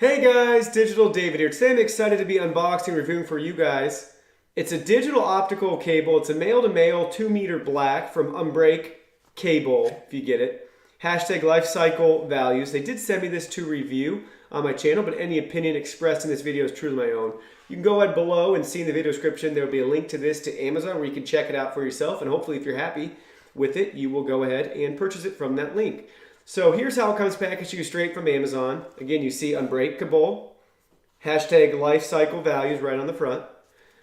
Hey guys, Digital David here. Today I'm excited to be unboxing and reviewing for you guys. It's a digital optical cable. It's a male-to-male 2-meter black from UNBREAKcable, if you get it. Hashtag life cycle values. They did send me this to review on my channel, but any opinion expressed in this video is truly my own. You can go ahead below and see in the video description there will be a link to this to Amazon where you can check it out for yourself, and hopefully if you're happy with it, you will go ahead and purchase it from that link. So here's how it comes packaged to you straight from Amazon. Again, you see UNBREAKcable, hashtag life cycle values right on the front.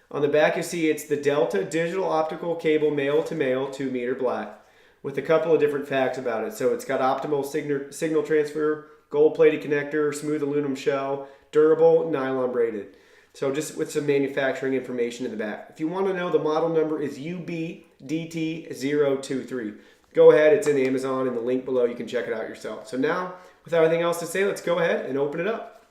On the back, you see it's the Delta digital optical cable male to male 2-meter black with a couple of different facts about it. So it's got optimal signal transfer, gold-plated connector, smooth aluminum shell, durable, nylon braided. So just with some manufacturing information in the back. If you want to know, the model number is UBDT023. Go ahead, it's in Amazon, and the link below, you can check it out yourself. So now, without anything else to say, let's go ahead and open it up.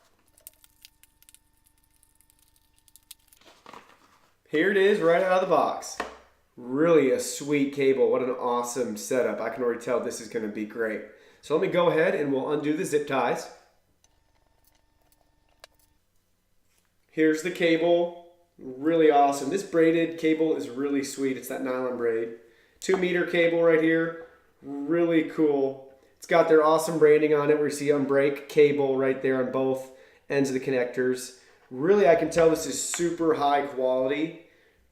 Here it is, right out of the box. Really a sweet cable. What an awesome setup. I can already tell this is going to be great. So let me go ahead and we'll undo the zip ties. Here's the cable. Really awesome. This braided cable is really sweet. It's that nylon braid. 2-meter cable right here, really cool. It's got their awesome branding on it where you see UNBREAKcable right there on both ends of the connectors. Really, I can tell this is super high quality.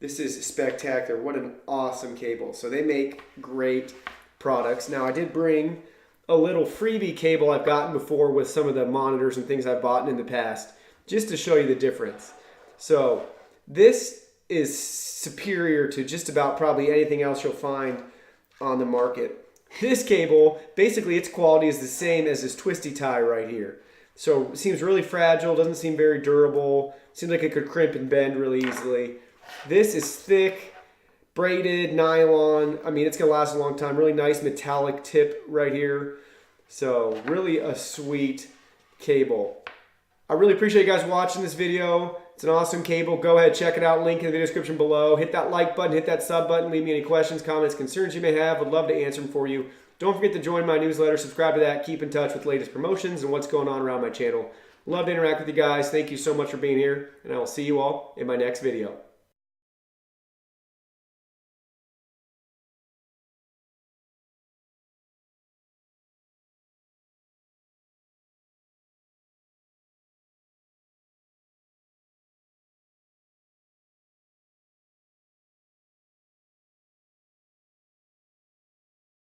This is spectacular. What an awesome cable. So they make great products. Now, I did bring a little freebie cable I've gotten before with some of the monitors and things I've bought in the past, just to show you the difference. So this is superior to just about probably anything else you'll find on the market. This cable, basically its quality is the same as this twisty tie right here. So it seems really fragile, doesn't seem very durable, seems like it could crimp and bend really easily. This is thick, braided, nylon. I mean, it's gonna last a long time. Really nice metallic tip right here. So really a sweet cable. I really appreciate you guys watching this video. It's an awesome cable. Go ahead, check it out. Link in the video description below. Hit that like button, hit that sub button. Leave me any questions, comments, concerns you may have. I'd love to answer them for you. Don't forget to join my newsletter. Subscribe to that. Keep in touch with the latest promotions and what's going on around my channel. Love to interact with you guys. Thank you so much for being here, and I will see you all in my next video.